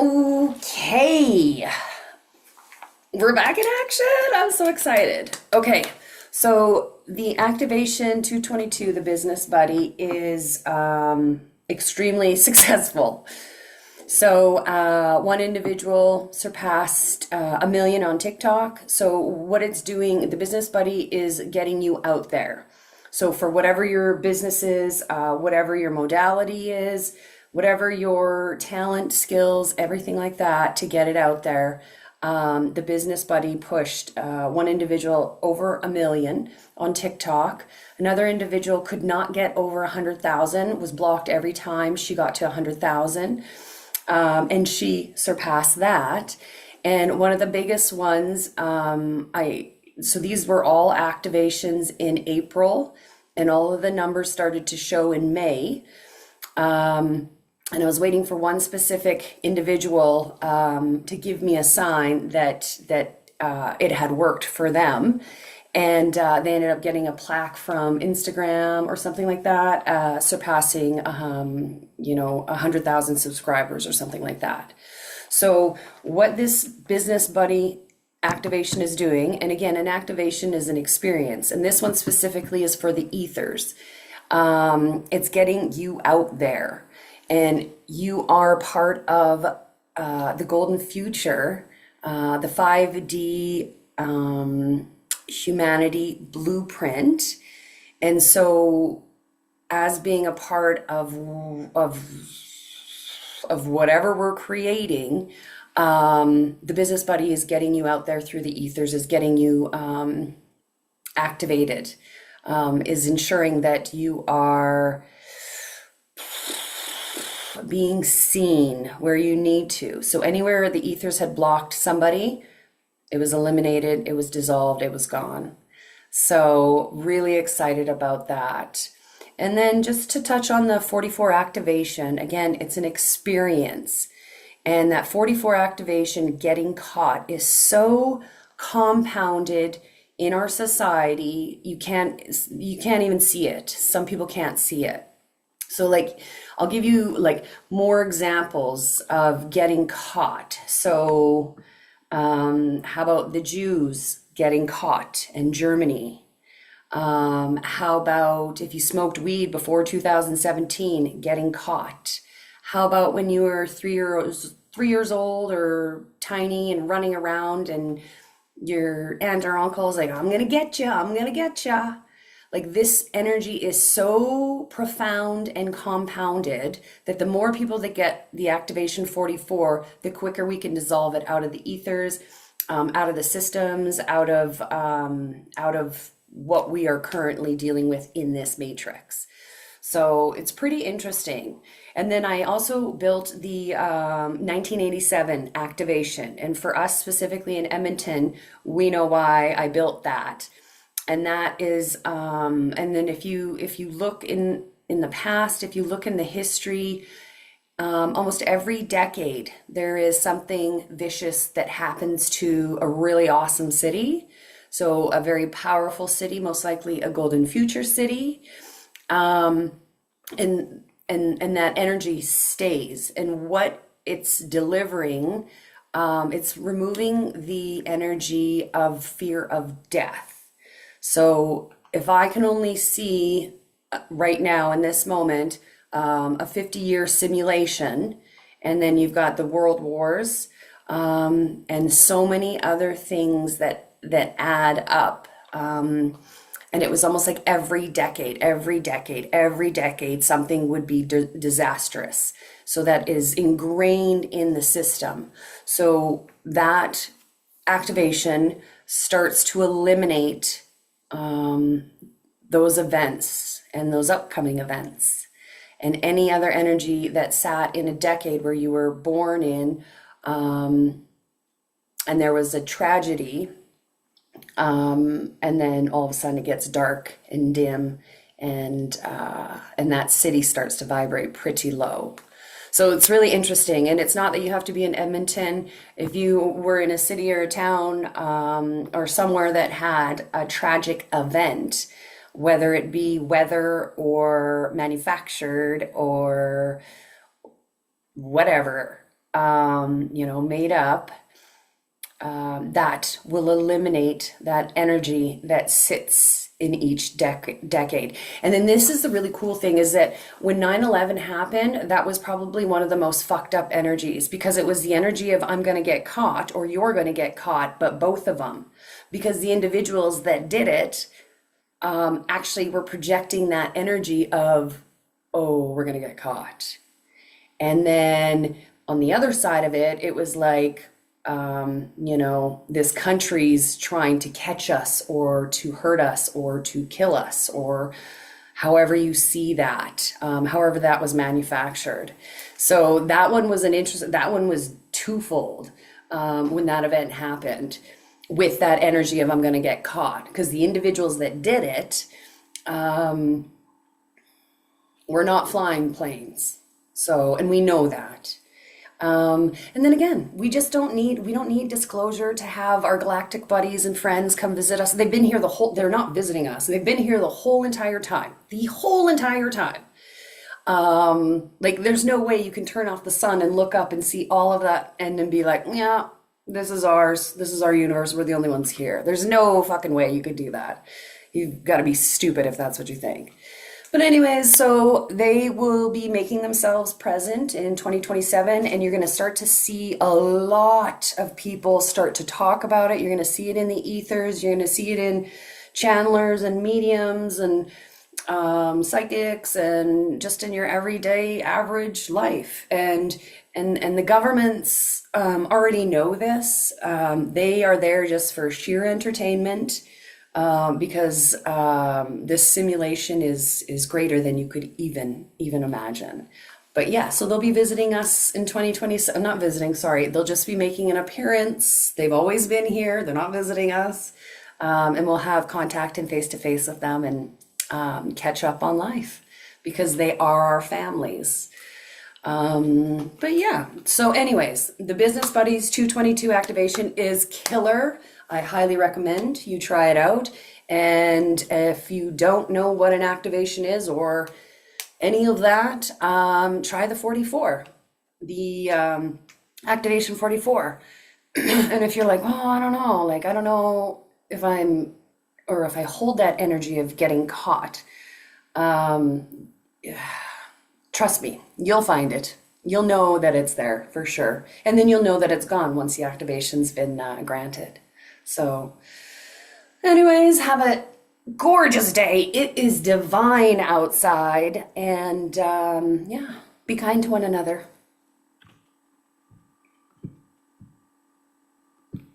Okay, we're back in action. I'm so excited. Okay, so the Activation 222, the Business Buddy, is extremely successful. So one individual surpassed a million on TikTok. So what it's doing, the Business Buddy is getting you out there. So for whatever your business is, whatever your modality is, whatever your talent, skills, everything like that, to get it out there. The Business Buddy pushed one individual over a million on TikTok. Another individual could not get over 100,000, was blocked every time she got to 100,000. And she surpassed that. And one of the biggest ones, so these were all activations in April, and all of the numbers started to show in May. And I was waiting for one specific individual to give me a sign that it had worked for them. And they ended up getting a plaque from Instagram or something like that, surpassing, 100,000 subscribers or something like that. So what this Business Buddy activation is doing, and again, an activation is an experience, and this one specifically is for the ethers. It's getting you out there, and you are part of the golden future, the 5D humanity blueprint. And so as being a part of whatever we're creating, the Business Buddy is getting you out there through the ethers, is getting you activated, is ensuring that you are being seen where you need to. So anywhere the ethers had blocked somebody, it was eliminated, it was dissolved, it was gone. So really excited about that. And then just to touch on the 44 activation, again, it's an experience. And that 44 activation, getting caught, is so compounded in our society, you can't even see it. Some people can't see it. So like, I'll give you like more examples of getting caught. So how about the Jews getting caught in Germany? How about if you smoked weed before 2017, getting caught? How about when you were 3 years old or tiny and running around and your aunt or uncle is like, I'm gonna get you, I'm gonna get you. Like this energy is so profound and compounded that the more people that get the activation 44, the quicker we can dissolve it out of the ethers, out of the systems, out of what we are currently dealing with in this matrix. So it's pretty interesting. And then I also built the 1987 activation. And for us specifically in Edmonton, we know why I built that. And that is, and then if you look in the past, if you look in the history, almost every decade there is something vicious that happens to a really awesome city. So a very powerful city, most likely a golden future city, and that energy stays. And what it's delivering, it's removing the energy of fear of death. So if I can only see right now in this moment a 50-year simulation, and then you've got the world wars and so many other things that add up. And it was almost like every decade, something would be disastrous. So that is ingrained in the system. So that activation starts to eliminate those events and those upcoming events and any other energy that sat in a decade where you were born in, and there was a tragedy, and then all of a sudden it gets dark and dim, and that city starts to vibrate pretty low. So it's really interesting, and it's not that you have to be in Edmonton. If you were in a city or a town, or somewhere that had a tragic event, whether it be weather or manufactured or whatever, made up, that will eliminate that energy that sits in each decade. And then this is the really cool thing is that when 9/11 happened, that was probably one of the most fucked up energies because it was the energy of I'm going to get caught or you're going to get caught, but both of them. Because the individuals that did it actually were projecting that energy of, oh, we're going to get caught. And then on the other side of it, it was like, this country's trying to catch us or to hurt us or to kill us or however you see that, however that was manufactured. So that one was that one was twofold when that event happened with that energy of I'm going to get caught because the individuals that did it were not flying planes. So, and we know that. And then again, we don't need disclosure to have our galactic buddies and friends come visit us. They've been here they're not visiting us. They've been here the whole entire time. The whole entire time. Like there's no way you can turn off the sun and look up and see all of that and then be like, yeah, this is ours. This is our universe. We're the only ones here. There's no fucking way you could do that. You've got to be stupid if that's what you think. But anyways, so they will be making themselves present in 2027, and you're going to start to see a lot of people start to talk about it. You're going to see it in the ethers. You're going to see it in channelers and mediums and psychics and just in your everyday average life. And the governments already know this. They are there just for sheer entertainment. Because this simulation is greater than you could even imagine. But yeah, so they'll be visiting us in 2020. Not visiting, sorry. They'll just be making an appearance. They've always been here. They're not visiting us. And we'll have contact and face-to-face with them and catch up on life because they are our families. But yeah, so anyways, the Business Buddies 222 activation is killer. I highly recommend you try it out. And if you don't know what an activation is or any of that, try the 44, the activation 44. And if you're like, oh, I don't know, like, I don't know if if I hold that energy of getting caught, trust me, you'll find it. You'll know that it's there for sure. And then you'll know that it's gone once the activation's been granted. So anyways, have a gorgeous day. It is divine outside. And yeah, be kind to one another.